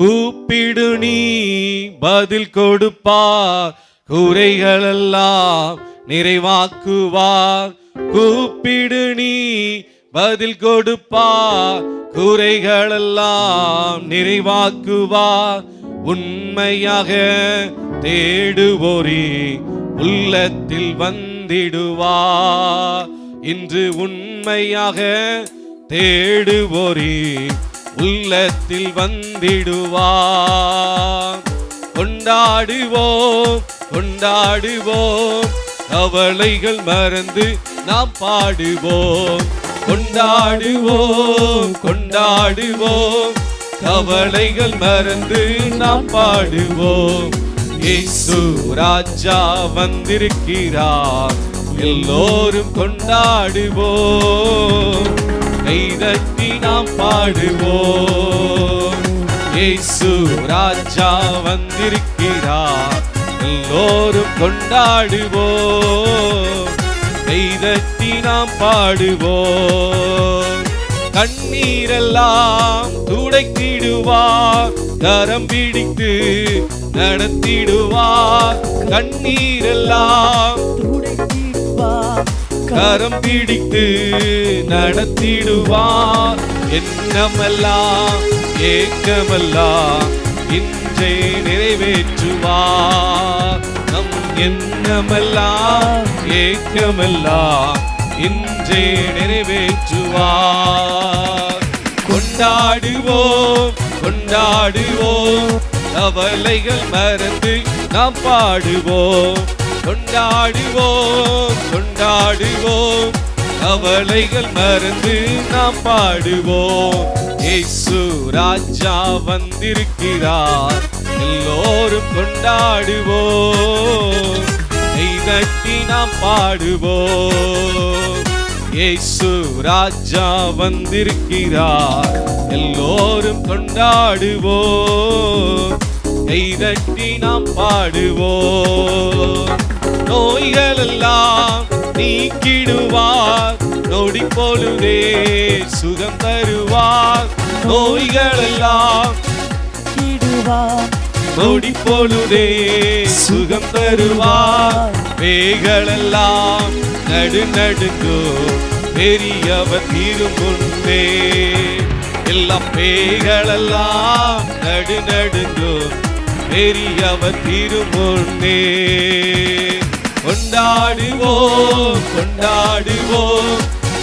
கூப்பிடு நீ பதில் கொடுப்பார், குறைகளெல்லாம் நிறைவாக்குவார். கூப்பிடு நீ பதில் கொடுப்பார், குறைகளெல்லாம் நிறைவாக்குவார். உண்மையாக தேடுவோரே உள்ளத்தில் வந்திடுவார். இன்று உண்மையாக தேடுவோரே உள்ளத்தில் வந்திடுவார். கொண்டாடுவோம் கொண்டாடுவோம், கவலைகள் மறந்து நாம் பாடுவோம். கொண்டாடுவோம் கொண்டாடுவோம், கவலைகள் மறந்து நாம் பாடுவோம். இயேசு ராஜா வந்திருக்கிறார், எல்லோரும் கொண்டாடுவோம். கைதட்டி நாம் பாடுவோம். இயேசு ராஜா வந்திருக்கிறார், எல்லோரும் கொண்டாடுவோம். கைதட்டி நாம் பாடுவோம். கண்ணீரெல்லாம் துடைத்திடுவார், கரம் பிடித்து நடத்திடுவார். கண்ணீரெல்லாம் துடைத்திடுவார், கரம் பிடித்து நடத்திடுவார். எண்ணமெல்லாம் ஏக்கமெல்லாம் இன்றே நிறைவேற்றுவார். நம் எண்ணமெல்லாம் ஏக்கமெல்லாம் இன்றே நிறைவேற்றுவார். கொண்டாடுவோம் கொண்டாடுவோம், கவலைகள் மறந்து நாம் பாடுவோம். கொண்டாடுவோம் கொண்டாடுவோம், கவலைகள் மறந்து நாம் பாடுவோம். இயேசு ராஜா வந்திருக்கிறார், எல்லோரும் கொண்டாடுவோம். கைதட்டி நாம் பாடுவோம். இயேசு ராஜா வந்திருக்கிறார், எல்லோரும் கொண்டாடுவோம். கைதட்டி நாம் பாடுவோம். நோய்களெல்லாம் நீக்கிடுவார், நொடி பொழுதே சுகம் தருவார். நோய்களெல்லாம் நீக்கிடுவார், நொடி பொழுதே சுகம் தருவார். பேய்களெல்லாம் நடுநடுங்கும், பெரியவர் திருமுன்பே. எல்லாம் பேய்களெல்லாம் நடுநடுங்கும், பெரியவர் திருமுன்பே. கொண்டாடுவோம் கொண்டாடுவோம்,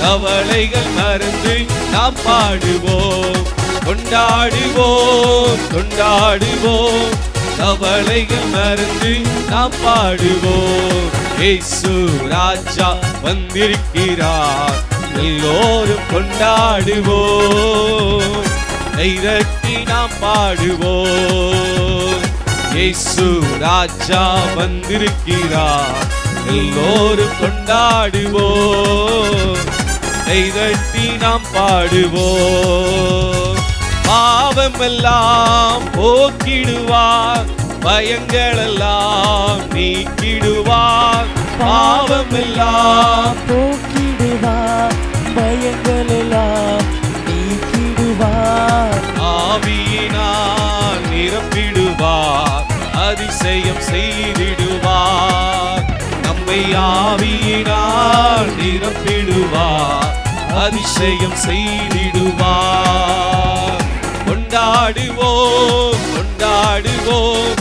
கவலைகள் மறந்து நாம் பாடுவோம். கொண்டாடுவோம் கொண்டாடுவோம், கவலைகள் மறந்து நாம் பாடுவோம். இயேசு ராஜா வந்திருக்கிறார், எல்லோரும் கொண்டாடுவோம். கைதட்டி நாம் பாடுவோம். இயேசு ராஜா வந்திருக்கிறார், எல்லோரும் கொண்டாடுவோம். கைதட்டி நாம் பாடுவோம். பாவம் எல்லாம் போக்கிடுவார், பயங்கள் எல்லாம் நீக்கிடுவார். பாவம் எல்லாம் போக்கிடுவார், பயங்கள் எல்லாம் நீக்கிடுவார். ஆவியினால் நிரப்பிடுவார், அதிசயம் செய்திடுவார். நம்மை ஆவியினால் நிரப்பிடுவார், அதிசயம் செய்திடுவார். கொண்டாடுவோம் கொண்டாடுவோம்,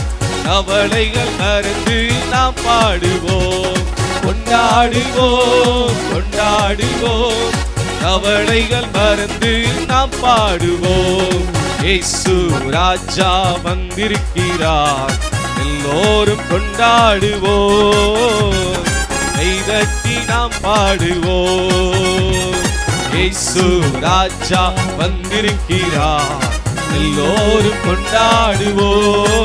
கவலைகள் மறந்து நாம் பாடுவோம். கொண்டாடுவோம் கொண்டாடுவோம், கவலைகள் மறந்து நாம் பாடுவோம். இயேசு ராஜா வந்திருக்கிறார், எல்லோரும் கொண்டாடுவோம். கைதட்டி நாம் பாடுவோம். இயேசு ராஜா வந்திருக்கிறார், எல்லோரும் கொண்டாடுவோம்.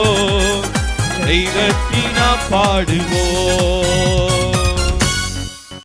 கைதட்டி நாம் பாடுவோம்.